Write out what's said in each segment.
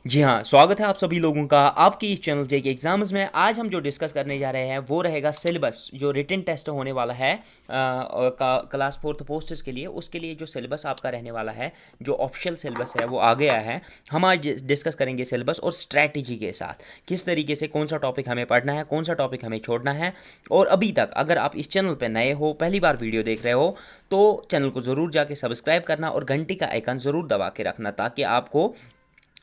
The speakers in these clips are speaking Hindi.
जी हाँ, स्वागत है आप सभी लोगों का आपकी इस चैनल जेके एग्जाम्स में। आज हम जो डिस्कस करने जा रहे हैं वो रहेगा सिलेबस, जो रिटन टेस्ट होने वाला है क्लास फोर्थ पोस्ट्स के लिए। उसके लिए जो सिलेबस आपका रहने वाला है, जो ऑफिशियल सिलेबस है वो आ गया है। हम आज डिस्कस करेंगे सिलेबस और स्ट्रैटेजी के साथ, किस तरीके से कौन सा टॉपिक हमें पढ़ना है, कौन सा टॉपिक हमें छोड़ना है। और अभी तक अगर आप इस चैनल पर नए हो, पहली बार वीडियो देख रहे हो, तो चैनल को ज़रूर जाके सब्सक्राइब करना और घंटी का आइकन ज़रूर दबा के रखना, ताकि आपको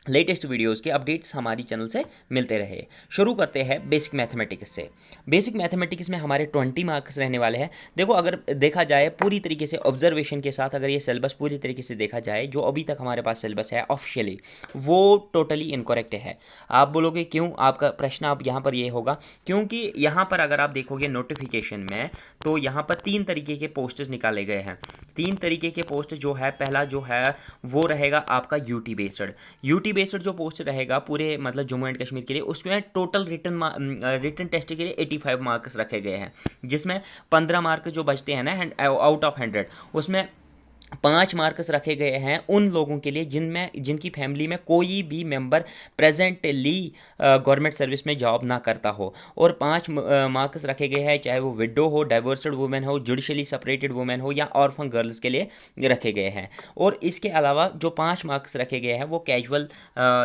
लेटेस्ट वीडियोस के अपडेट्स हमारी चैनल से मिलते रहे। शुरू करते हैं बेसिक मैथमेटिक्स से। बेसिक मैथमेटिक्स में हमारे 20 मार्क्स रहने वाले हैं। देखो, अगर देखा जाए पूरी तरीके से ऑब्जर्वेशन के साथ, अगर ये सिलेबस पूरी तरीके से देखा जाए, जो अभी तक हमारे पास सिलेबस है ऑफिशियली, वो टोटली इनकरेक्ट है। आप बोलोगे क्यों? आपका प्रश्न आप यहाँ पर ये होगा क्योंकि यहाँ पर अगर आप देखोगे नोटिफिकेशन में, तो यहाँ पर 3 तरीके के पोस्ट्स निकाले गए हैं। 3 तरीके के पोस्ट जो है, पहला जो है वो रहेगा आपका यूटी बेस्ड जो पोस्ट रहेगा पूरे मतलब जम्मू एंड कश्मीर के लिए, उसमें टोटल रिटन टेस्ट के लिए 85 मार्क्स रखे गए हैं, जिसमें 15 मार्क जो बचते हैं ना आउट ऑफ 100, उसमें 5 मार्क्स रखे गए हैं उन लोगों के लिए जिनकी फैमिली में कोई भी मेंबर प्रेजेंटली गवर्नमेंट सर्विस में जॉब ना करता हो। और 5 मार्क्स रखे गए हैं चाहे वो विडो हो, डाइवर्सड वुमेन हो, जुडिशली सेपरेटेड वुमेन हो, या ऑर्फन गर्ल्स के लिए रखे गए हैं। और इसके अलावा जो 5 मार्क्स रखे गए हैं वो कैजुअल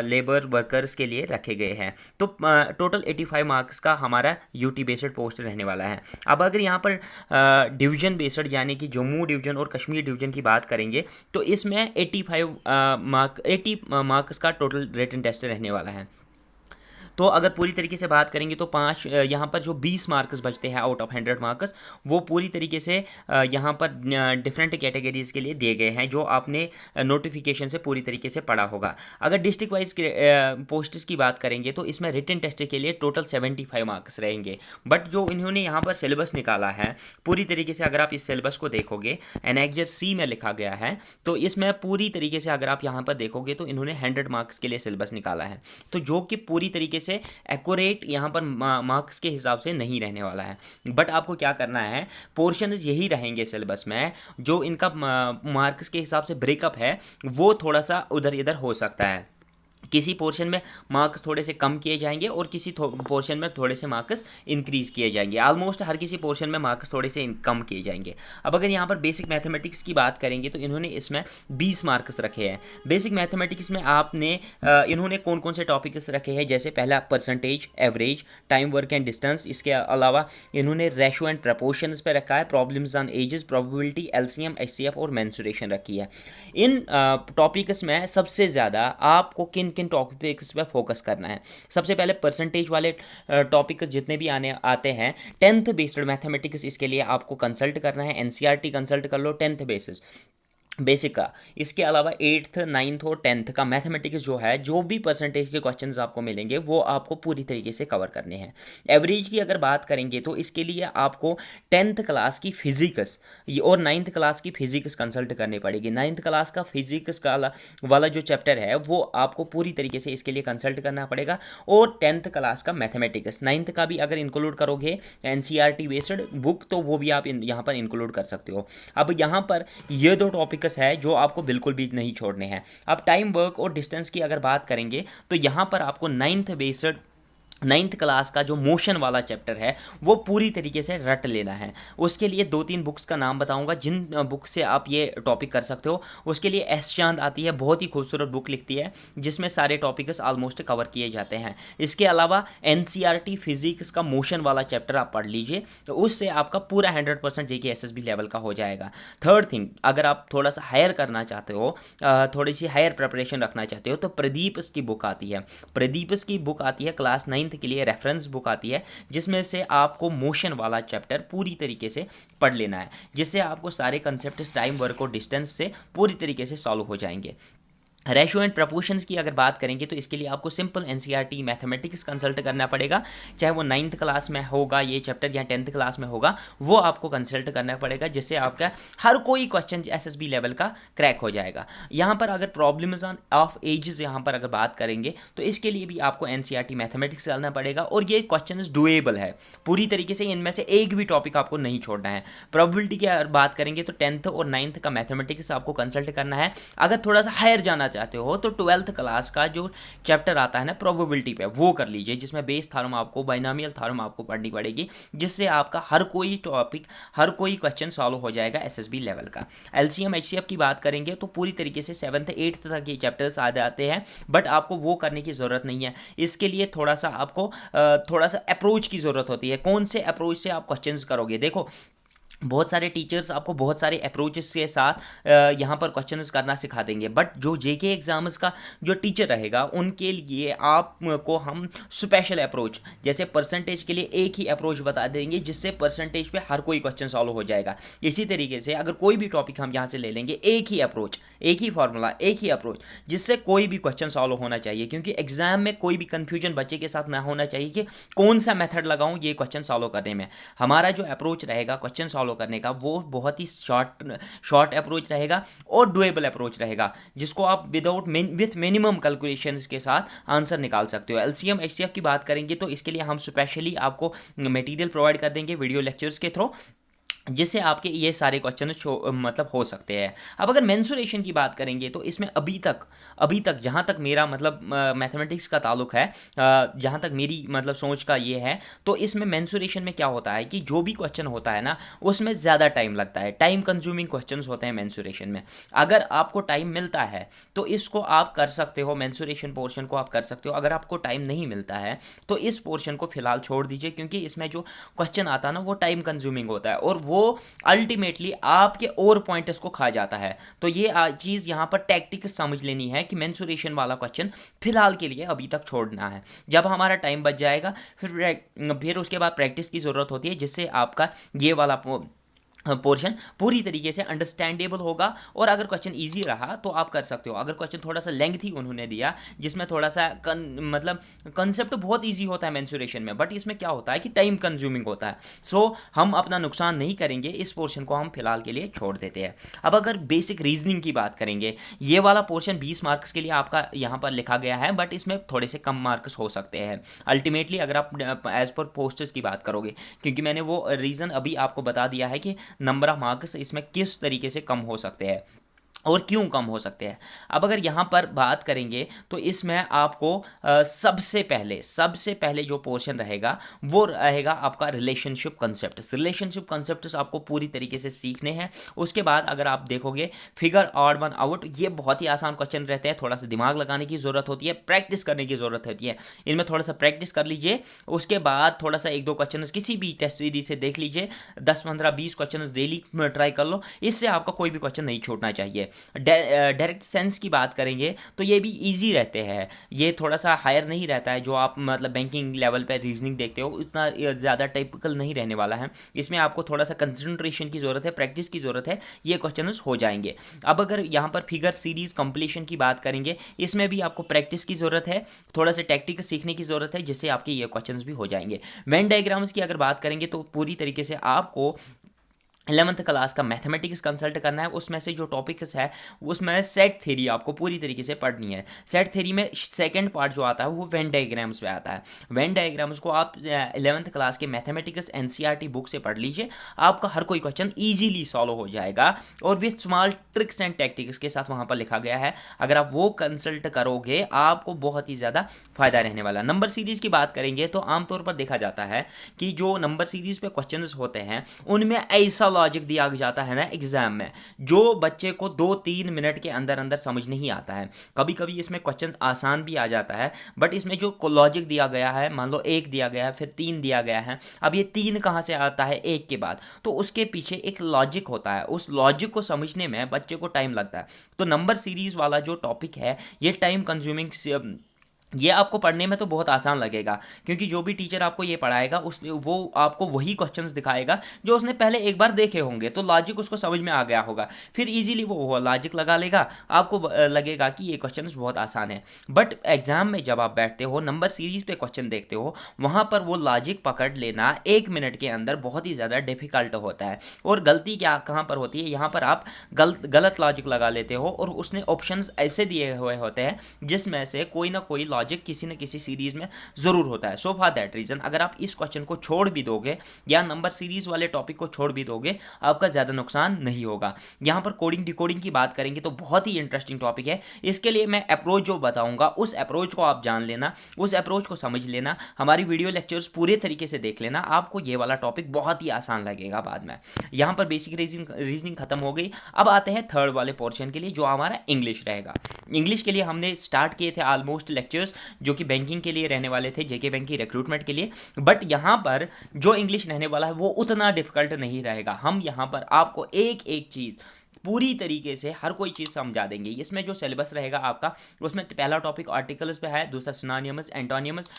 लेबर वर्कर्स के लिए रखे गए हैं। तो टोटल 85 मार्क्स का हमारा यूटी बेस्ड पोस्ट रहने वाला है। अब अगर यहाँ पर डिवीजन बेस्ड यानी कि जम्मू डिवीजन और कश्मीर डिवीजन की बात करेंगे, तो इसमें 80 मार्क्स का टोटल रिटन टेस्ट रहने वाला है। तो अगर पूरी तरीके से बात करेंगे तो यहाँ पर जो 20 मार्क्स बचते हैं आउट ऑफ 100 मार्क्स, वो पूरी तरीके से यहाँ पर डिफरेंट कैटेगरीज के लिए दिए गए हैं, जो आपने नोटिफिकेशन से पूरी तरीके से पढ़ा होगा। अगर डिस्ट्रिक्ट वाइज पोस्ट्स की बात करेंगे तो इसमें रिटन टेस्ट के लिए टोटल 75 मार्क्स रहेंगे। बट जो इन्होंने यहाँ पर सिलेबस निकाला है पूरी तरीके से, अगर आप इस सिलेबस को देखोगे, एनेक्जर सी में लिखा गया है, तो इसमें पूरी तरीके से अगर आप यहाँ पर देखोगे तो इन्होंने 100 मार्क्स के लिए सिलेबस निकाला है, तो जो कि पूरी तरीके से एक्यूरेट यहाँ पर मार्क्स के हिसाब से नहीं रहने वाला है। बट आपको क्या करना है, पोर्शंस यही रहेंगे सिलेबस में, जो इनका मार्क्स के हिसाब से ब्रेकअप है वो थोड़ा सा उधर इधर हो सकता है। किसी पोर्शन में मार्क्स थोड़े से कम किए जाएंगे और किसी पोर्शन में थोड़े से मार्क्स इंक्रीज किए जाएंगे। ऑलमोस्ट हर किसी पोर्शन में मार्क्स थोड़े से कम किए जाएंगे। अब अगर यहाँ पर बेसिक मैथमेटिक्स की बात करेंगे तो इन्होंने इसमें 20 मार्क्स रखे हैं। बेसिक मैथमेटिक्स में आपने इन्होंने कौन कौन से टॉपिक्स रखे हैं, जैसे पहला percentage, average, time, work and distance. इसके अलावा इन्होंने रेशो एंड प्रपोर्शंस पे रखा है, problems on edges, probability, LCM, HCF और मेंसुरेशन रखी है। इन टॉपिक्स में सबसे ज़्यादा आपको किन किन टॉपिक्स पे फोकस करना है? सबसे पहले परसेंटेज वाले टॉपिक्स जितने भी आते हैं, 10th बेस्ड मैथमेटिक्स, इसके लिए आपको कंसल्ट करना है, एनसीईआरटी कंसल्ट कर लो 10th बेसिस बेसिक का। इसके अलावा 8th, 9th और 10th का मैथमेटिक्स जो है, जो भी परसेंटेज के क्वेश्चंस आपको मिलेंगे वो आपको पूरी तरीके से कवर करने हैं। एवरेज की अगर बात करेंगे तो इसके लिए आपको 10th क्लास की फिजिक्स और 9th क्लास की फिजिक्स कंसल्ट करनी पड़ेगी। 9th क्लास का फिजिक्स का वाला जो चैप्टर है वो आपको पूरी तरीके से इसके लिए कंसल्ट करना पड़ेगा। और 10th क्लास का मैथमेटिक्स, 9th का भी अगर इंक्लूड करोगे एनसीईआरटी बेस्ड बुक, तो वो भी आप यहाँ पर इंक्लूड कर सकते हो। अब यहाँ पर ये 2 टॉपिक है जो आपको बिल्कुल भी नहीं छोड़ने हैं। अब टाइम, वर्क और डिस्टेंस की अगर बात करेंगे तो यहां पर आपको 9th क्लास का जो मोशन वाला चैप्टर है वो पूरी तरीके से रट लेना है। उसके लिए 2-3 बुक्स का नाम बताऊंगा जिन बुक से आप ये टॉपिक कर सकते हो। उसके लिए एस चांद आती है, बहुत ही खूबसूरत बुक लिखती है, जिसमें सारे टॉपिक्स ऑलमोस्ट कवर किए जाते हैं। इसके अलावा एनसीईआरटी फिजिक्स का मोशन वाला चैप्टर आप पढ़ लीजिए, तो उससे आपका पूरा 100% जेके एसएसबी लेवल का हो जाएगा। थर्ड थिंग, अगर आप थोड़ा सा हायर करना चाहते हो, थोड़ी सी हायर प्रिपरेशन रखना चाहते हो, तो प्रदीप की बुक आती है। प्रदीप की बुक आती है क्लास 9 के लिए, रेफरेंस बुक आती है, जिसमें से आपको मोशन वाला चैप्टर पूरी तरीके से पढ़ लेना है, जिससे आपको सारे कंसेप्ट टाइम, वर्क और डिस्टेंस से पूरी तरीके से सॉल्व हो जाएंगे। रेशो एंड प्रपोर्शंस की अगर बात करेंगे तो इसके लिए आपको सिंपल एनसीईआरटी मैथमेटिक्स कंसल्ट करना पड़ेगा, चाहे वो 9th क्लास में होगा ये चैप्टर या 10th क्लास में होगा, वो आपको कंसल्ट करना पड़ेगा, जिससे आपका हर कोई क्वेश्चन एसएसबी लेवल का क्रैक हो जाएगा। यहाँ पर अगर प्रॉब्लम्स ऑफ एजेस यहाँ पर अगर बात करेंगे तो इसके लिए भी आपको एनसीईआरटी मैथमेटिक्स करना पड़ेगा, और ये क्वेश्चन डुएबल है पूरी तरीके से, इनमें से एक भी टॉपिक आपको नहीं छोड़ना है। प्रोबेबिलिटी की अगर बात करेंगे तो 10th और 9th का मैथमेटिक्स आपको कंसल्ट करना है। अगर थोड़ा सा हायर जाना चाहते हो तो 12th क्लास का जो चैप्टर आता है ना प्रोबेबिलिटी पे, वो कर लीजिए, जिसमें बेस थ्योरम आपको, बाइनोमियल थ्योरम आपको पढ़नी पड़ेगी, जिससे आपका हर कोई टॉपिक, हर कोई क्वेश्चन सॉल्व हो जाएगा एसएसबी लेवल का। एलसीएम एचसीएफ की बात करेंगे तो पूरी तरीके से 7th 8th तक ये चैप्टर्स आ जाते हैं, बट आपको वो करने की ज़रूरत नहीं है। इसके लिए थोड़ा सा आपको थोड़ा सा अप्रोच की ज़रूरत होती है। कौन से अप्रोच से आप क्वेश्चंस करोगे? देखो, बहुत सारे टीचर्स आपको बहुत सारे अप्रोचेस के साथ यहाँ पर क्वेश्चंस करना सिखा देंगे, बट जो जेके एग्जाम्स का जो टीचर रहेगा उनके लिए आपको हम स्पेशल अप्रोच, जैसे परसेंटेज के लिए एक ही अप्रोच बता देंगे, जिससे परसेंटेज पे हर कोई क्वेश्चन सॉल्व हो जाएगा। इसी तरीके से अगर कोई भी टॉपिक हम यहाँ से ले लेंगे, एक ही अप्रोच, एक ही फॉर्मूला, एक ही अप्रोच, जिससे कोई भी क्वेश्चन सॉल्व होना चाहिए, क्योंकि एग्जाम में कोई भी कंफ्यूजन बच्चे के साथ ना होना चाहिए कि कौन सा मेथड लगाऊं ये क्वेश्चन सॉल्व करने में। हमारा जो अप्रोच रहेगा क्वेश्चन सॉल्व करने का, वो बहुत ही शॉर्ट अप्रोच रहेगा और डुएबल अप्रोच रहेगा, जिसको आप विथ मिनिमम कैलकुलेशंस के साथ आंसर निकाल सकते हो। एलसीएम एचसीएफ की बात करेंगे तो इसके लिए हम स्पेशली आपको मटेरियल प्रोवाइड कर देंगे वीडियो लेक्चर्स के थ्रू, जिससे आपके ये सारे क्वेश्चन मतलब हो सकते हैं। अब अगर मेंसुरेशन की बात करेंगे तो इसमें अभी तक जहाँ तक मेरा मतलब मैथमेटिक्स का ताल्लुक है, जहाँ तक मेरी मतलब सोच का ये है, तो इसमें मेंसुरेशन में क्या होता है कि जो भी क्वेश्चन होता है ना उसमें ज़्यादा टाइम लगता है, टाइम कंज्यूमिंग क्वेश्चंस होते हैं मेंसुरेशन में। अगर आपको टाइम मिलता है तो इसको आप कर सकते हो, मेंसुरेशन पोर्शन को आप कर सकते हो। अगर आपको टाइम नहीं मिलता है तो इस पोर्शन को फिलहाल छोड़ दीजिए, क्योंकि इसमें जो क्वेश्चन आता है ना वो टाइम कंज्यूमिंग होता है और वो अल्टीमेटली आपके और पॉइंटर्स को खा जाता है। तो ये चीज यहां पर टैक्टिक्स समझ लेनी है कि मेंसुरेशन वाला क्वेश्चन फिलहाल के लिए अभी तक छोड़ना है। जब हमारा टाइम बच जाएगा फिर उसके बाद प्रैक्टिस की जरूरत होती है, जिससे आपका ये वाला पोर्शन पूरी तरीके से अंडरस्टैंडेबल होगा। और अगर क्वेश्चन इजी रहा तो आप कर सकते हो। अगर क्वेश्चन थोड़ा सा लेंथी उन्होंने दिया, जिसमें थोड़ा सा मतलब कंसेप्ट बहुत इजी होता है मेंसुरेशन में, बट इसमें क्या होता है कि टाइम कंज्यूमिंग होता है, सो हम अपना नुकसान नहीं करेंगे, इस पोर्शन को हम फिलहाल के लिए छोड़ देते हैं। अब अगर बेसिक रीजनिंग की बात करेंगे, ये वाला पोर्शन 20 मार्क्स के लिए आपका यहाँ पर लिखा गया है, बट इसमें थोड़े से कम मार्क्स हो सकते हैं अल्टीमेटली अगर आप एज पर पोस्टर्स की बात करोगे, क्योंकि मैंने वो रीज़न अभी आपको बता दिया है कि नंबर ऑफ मार्क्स इसमें किस तरीके से कम हो सकते हैं और क्यों कम हो सकते हैं। अब अगर यहाँ पर बात करेंगे तो इसमें आपको सबसे पहले जो पोर्शन रहेगा वो रहेगा आपका रिलेशनशिप कंसेप्ट आपको पूरी तरीके से सीखने हैं। उसके बाद अगर आप देखोगे फिगर ऑड वन आउट, ये बहुत ही आसान क्वेश्चन रहते हैं, थोड़ा सा दिमाग लगाने की ज़रूरत होती है, प्रैक्टिस करने की ज़रूरत होती है। इनमें थोड़ा सा प्रैक्टिस कर लीजिए, उसके बाद थोड़ा सा 1-2 क्वेश्चन किसी भी टेस्ट सीरीज से देख लीजिए, 10, 15, 20 क्वेश्चन डेली ट्राई कर लो, इससे आपका कोई भी क्वेश्चन नहीं छूटना चाहिए। डायरेक्ट सेंस की बात करेंगे तो ये भी इजी रहते हैं, ये थोड़ा सा हायर नहीं रहता है, जो आप मतलब बैंकिंग लेवल पे रीजनिंग देखते हो उतना ज़्यादा टाइपिकल नहीं रहने वाला है। इसमें आपको थोड़ा सा कंसंट्रेशन की ज़रूरत है, प्रैक्टिस की ज़रूरत है, ये क्वेश्चंस हो जाएंगे। अब अगर यहाँ पर फिगर सीरीज कंप्लीशन की बात करेंगे, इसमें भी आपको प्रैक्टिस की ज़रूरत है, थोड़ा सा टेक्निक सीखने की ज़रूरत है, जिससे आपके ये क्वेश्चंस भी हो जाएंगे। वेन डायग्राम्स की अगर बात करेंगे तो पूरी तरीके से आपको 11th क्लास का मैथमेटिक्स कंसल्ट करना है, उसमें से जो टॉपिक्स है उसमें सेट थ्योरी आपको पूरी तरीके से पढ़नी है। सेट थ्योरी में सेकंड पार्ट जो आता है वो वेन डायग्राम्स में आता है। वेन डायग्राम्स को आप 11th क्लास के मैथमेटिक्स एनसीईआरटी बुक से पढ़ लीजिए, आपका हर कोई क्वेश्चन ईजिली सॉल्व हो जाएगा और with small tricks and tactics के साथ वहाँ पर लिखा गया है। अगर आप वो कंसल्ट करोगे आपको बहुत ही ज़्यादा फायदा रहने वाला। नंबर सीरीज़ की बात करेंगे तो आमतौर पर देखा जाता है कि जो नंबर सीरीज़ पे क्वेश्चन होते हैं उनमें ऐसा लॉजिक दिया जाता है ना एग्जाम में, जो बच्चे को 2-3 मिनट के अंदर अंदर समझ नहीं आता है। कभी कभी इसमें क्वेश्चन आसान भी आ जाता है, बट इसमें जो लॉजिक दिया गया है, मान लो 1 दिया गया है फिर 3 दिया गया है, अब ये 3 कहाँ से आता है 1 के बाद, तो उसके पीछे एक लॉजिक होता है, उस लॉजिक को समझने में बच्चे को टाइम लगता है। तो नंबर सीरीज वाला जो टॉपिक है ये टाइम कंज्यूमिंग, ये आपको पढ़ने में तो बहुत आसान लगेगा, क्योंकि जो भी टीचर आपको ये पढ़ाएगा वो आपको वही क्वेश्चंस दिखाएगा जो उसने पहले एक बार देखे होंगे, तो लॉजिक उसको समझ में आ गया होगा, फिर इजीली वो लॉजिक लगा लेगा, आपको लगेगा कि ये क्वेश्चंस बहुत आसान है। बट एग्जाम में जब आप बैठते हो नंबर सीरीज पे क्वेश्चन देखते हो, वहाँ पर वो लॉजिक पकड़ लेना 1 मिनट के अंदर बहुत ही ज़्यादा डिफिकल्ट होता है। और गलती क्या कहाँ पर होती है, यहाँ पर आप गलत लॉजिक लगा लेते हो और उसने ऑप्शंस ऐसे दिए हुए होते हैं जिसमें से कोई ना कोई लॉजिक किसी न किसी सीरीज में ज़रूर होता है। सो फॉर दैट रीज़न अगर आप इस क्वेश्चन को छोड़ भी दोगे या नंबर सीरीज वाले टॉपिक को छोड़ भी दोगे, आपका ज़्यादा नुकसान नहीं होगा। यहाँ पर कोडिंग डिकोडिंग की बात करेंगे तो बहुत ही इंटरेस्टिंग टॉपिक है। इसके लिए मैं अप्रोच जो बताऊंगा उस अप्रोच को आप जान लेना, उस अप्रोच को समझ लेना, हमारी वीडियो लेक्चर्स पूरे तरीके से देख लेना, आपको ये वाला टॉपिक बहुत ही आसान लगेगा बाद में। यहाँ पर बेसिक रीजनिंग खत्म हो गई। अब आते हैं थर्ड वाले पोर्शन के लिए जो हमारा इंग्लिश रहेगा। इंग्लिश के लिए हमने स्टार्ट किए थे ऑलमोस्ट लेक्चर्स जो कि बैंकिंग के लिए रहने वाले थे, जेके बैंक की रिक्रूटमेंट के लिए, बट यहाँ पर जो इंग्लिश रहने वाला है वो उतना डिफिकल्ट नहीं रहेगा। हम यहाँ पर आपको एक एक चीज़ पूरी तरीके से हर कोई चीज़ समझा देंगे। इसमें जो सिलेबस रहेगा आपका उसमें पहला टॉपिक आर्टिकल्स पे है, दूसरा सिनोनिमस, एंटोनिमस,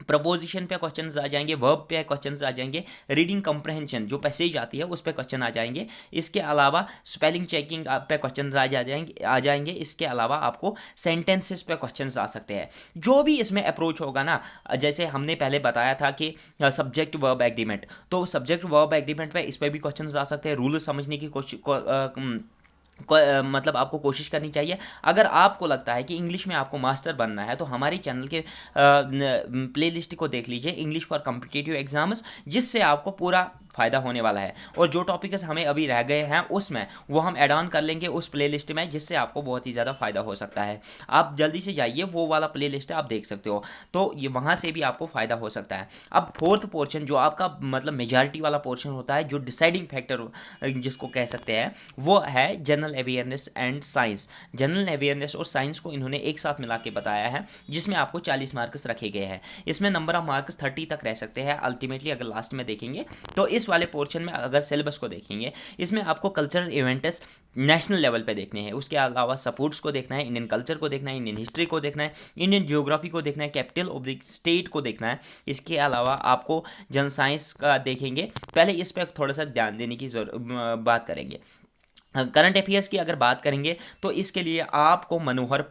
प्रपोजिशन पे क्वेश्चंस आ जाएंगे, वर्ब पे क्वेश्चंस आ जाएंगे, रीडिंग कम्प्रहेंशन जो पैसेज आती है उस पे क्वेश्चन आ जाएंगे। इसके अलावा स्पेलिंग चेकिंग पे क्वेश्चन आ जाएंगे। इसके अलावा आपको सेंटेंसेस पे क्वेश्चंस आ सकते हैं। जो भी इसमें अप्रोच होगा ना, जैसे हमने पहले बताया था कि सब्जेक्ट वर्ब एग्रीमेंट, तो सब्जेक्ट वर्ब एग्रीमेंट पे इस पर भी क्वेश्चन आ सकते हैं। रूल समझने की मतलब आपको कोशिश करनी चाहिए। अगर आपको लगता है कि इंग्लिश में आपको मास्टर बनना है तो हमारे चैनल के प्लेलिस्ट को देख लीजिए, इंग्लिश फॉर कॉम्पिटिटिव एग्जाम्स, जिससे आपको पूरा फ़ायदा होने वाला है। और जो टॉपिक्स हमें अभी रह गए हैं उसमें वो हम ऐड ऑन कर लेंगे उस प्लेलिस्ट में, जिससे आपको बहुत ही ज़्यादा फ़ायदा हो सकता है। आप जल्दी से जाइए, वो वाला प्लेलिस्ट आप देख सकते हो, तो ये वहाँ से भी आपको फ़ायदा हो सकता है। अब फोर्थ पोर्शन जो आपका मतलब मेजॉरिटी वाला पोर्शन होता है, जो डिसाइडिंग फैक्टर जिसको कह सकते हैं, वो है general awareness and science. General awareness और साइंस को इन्होंने एक साथ मिला के बताया है, जिसमें आपको 40 मार्क्स रखे गए हैं। इसमें नंबर ऑफ मार्क्स 30 तक रह सकते हैं अल्टीमेटली अगर लास्ट में देखेंगे तो। इस वाले पोर्शन में अगर सिलेबस को देखेंगे, इसमें आपको कल्चरल इवेंट्स नेशनल लेवल पे देखने हैं, उसके अलावा सपोर्ट्स को देखना है, इंडियन कल्चर को देखना है, इंडियन हिस्ट्री को देखना है, इंडियन ज्योग्राफी को देखना है, कैपिटल ऑफ द स्टेट को देखना है। इसके अलावा आपको जन साइंस का देखेंगे। पहले इस पर थोड़ा सा ध्यान देने की बात करेंगे। करंट अफेयर्स की अगर बात करेंगे तो इसके लिए आपको मनोहर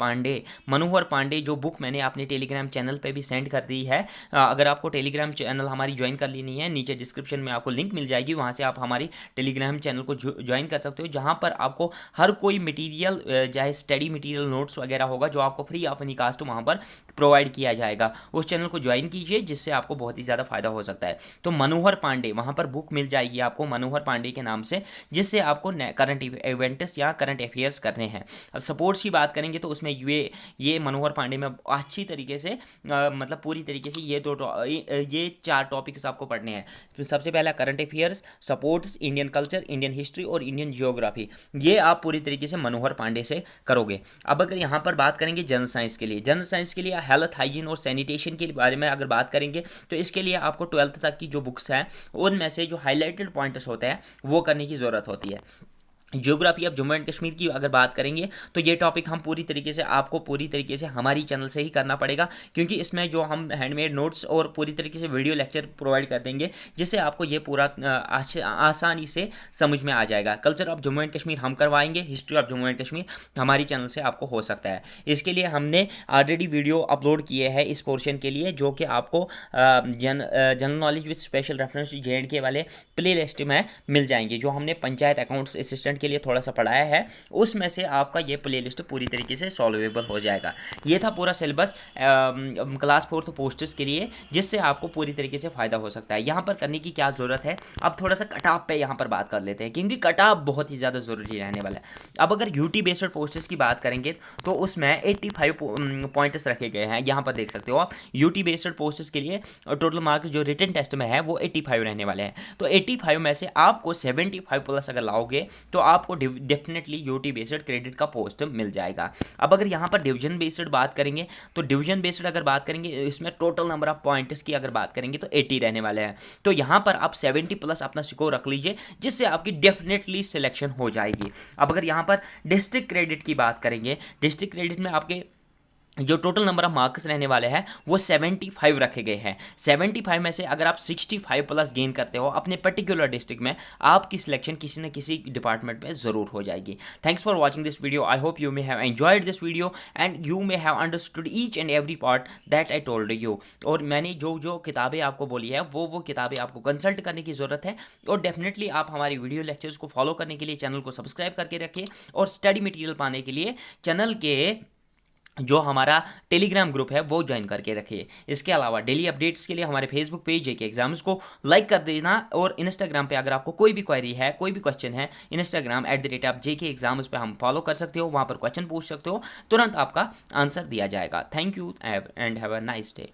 पांडे जो बुक मैंने अपने टेलीग्राम चैनल पे भी सेंड कर दी है। अगर आपको टेलीग्राम चैनल हमारी ज्वाइन कर लेनी है, नीचे डिस्क्रिप्शन में आपको लिंक मिल जाएगी, वहाँ से आप हमारी टेलीग्राम चैनल को ज्वाइन कर सकते हो, जहाँ पर आपको हर कोई मटीरियल चाहे स्टडी मटीरियल नोट्स वगैरह होगा जो आपको फ्री ऑफ एनी कास्ट वहाँ पर प्रोवाइड किया जाएगा। उस चैनल को ज्वाइन कीजिए, जिससे आपको बहुत ही ज़्यादा फायदा हो सकता है। तो मनोहर पांडे वहाँ पर बुक मिल जाएगी आपको मनोहर पांडे के नाम से, जिससे आपको करंट इवेंट्स या करंट अफेयर्स करने हैं। अब सपोर्ट्स की बात करेंगे तो उसमें ये मनोहर पांडे में अच्छी तरीके से मतलब पूरी तरीके से ये 4 टॉपिक्स आपको पढ़ने हैं। तो सबसे पहला current affairs, supports, Indian culture, Indian history और इंडियन जियोग्राफी, ये आप पूरी तरीके से मनोहर पांडे से करोगे। अब अगर यहाँ पर बात करेंगे जनरल साइंस के लिए हेल्थ, हाइजीन और सैनिटेशन के बारे में अगर बात करेंगे तो इसके लिए आपको 12th तक की जो बुक्स हैं उनमें से जो हाईलाइटेड पॉइंट्स होते हैं वो करने की ज़रूरत होती है। Geography of Jammu and Kashmir की अगर बात करेंगे तो ये टॉपिक हम पूरी तरीके से हमारी चैनल से ही करना पड़ेगा, क्योंकि इसमें जो हम हैंडमेड नोट्स और पूरी तरीके से वीडियो लेक्चर प्रोवाइड कर देंगे, जिससे आपको ये पूरा आसानी से समझ में आ जाएगा। Culture of Jammu and Kashmir हम करवाएंगे, history of Jammu and Kashmir हमारी चैनल से आपको हो सकता है। इसके लिए हमने ऑलरेडी वीडियो अपलोड किए हैं इस पोर्शन के लिए, जो कि आपको general knowledge with special reference JNK वाले प्ले लिस्ट में मिल जाएंगे, जो हमने पंचायत अकाउंट्स असिस्टेंट के लिए थोड़ा सा पढ़ाया है, उसमें से आपका ये प्लेलिस्ट पूरी तरीके से सॉल्वेबल हो जाएगा। ये था पूरा सिलेबस क्लास 4 पोस्ट्स के लिए, जिससे आपको पूरी तरीके से फ़ायदा हो सकता है। यहाँ पर करने की क्या ज़रूरत है, अब थोड़ा सा कट ऑफ पे यहाँ पर बात कर लेते हैं, क्योंकि कट ऑफ बहुत ही ज़्यादा ज़रूरी रहने वाला है। अब अगर यूटी बेस्ड पोस्ट्स की बात करेंगे तो उसमें 85 पॉइंट्स रखे गए हैं। यहाँ पर देख सकते हो आप, यूटी बेस्ड पोस्ट्स के लिए टोटल मार्क्स जो रिटन टेस्ट में है वो 85 रहने वाले हैं। तो 85 में से आपको 75 प्लस अगर लाओगे तो आपको डेफिनेटली यूटी बेस्ड क्रेडिट का पोस्ट मिल जाएगा। अब अगर यहाँ पर डिवीजन बेस्ड बात करेंगे तो डिवीजन बेस्ड अगर बात करेंगे, इसमें टोटल नंबर ऑफ पॉइंट्स की अगर बात करेंगे तो 80 रहने वाले हैं। तो यहाँ पर आप 70 प्लस अपना स्कोर रख लीजिए, जिससे आपकी डेफिनेटली सिलेक्शन हो जाएगी। अब अगर यहाँ पर डिस्ट्रिक्ट क्रेडिट की बात करेंगे, डिस्ट्रिक्ट क्रेडिट में आपके जो टोटल नंबर ऑफ मार्क्स रहने वाले हैं वो 75 रखे गए हैं। 75 में से अगर आप 65 प्लस गेन करते हो अपने पर्टिकुलर डिस्ट्रिक्ट में, आपकी सिलेक्शन किसी न किसी डिपार्टमेंट में ज़रूर हो जाएगी। Thanks for watching this video. I hope you may have enjoyed this video and you may have understood each and every part that I told you. और मैंने जो किताबें आपको बोली है वो किताबें आपको कंसल्ट करने की ज़रूरत है। और डेफिनेटली आप हमारी वीडियो लेक्चर्स को फॉलो करने के लिए चैनल को सब्सक्राइब करके रखिए, और स्टडी मटीरियल पाने के लिए चैनल के जो हमारा टेलीग्राम ग्रुप है वो ज्वाइन करके रखिए। इसके अलावा डेली अपडेट्स के लिए हमारे फेसबुक पेज जेके एग्जाम्स को लाइक कर देना, और इंस्टाग्राम पे अगर आपको कोई भी क्वेरी है, कोई भी क्वेश्चन है, इंस्टाग्राम @ जेके एग्जाम्स पे हम फॉलो कर सकते हो, वहाँ पर क्वेश्चन पूछ सकते हो, तुरंत आपका आंसर दिया जाएगा। Thank you and have a nice day.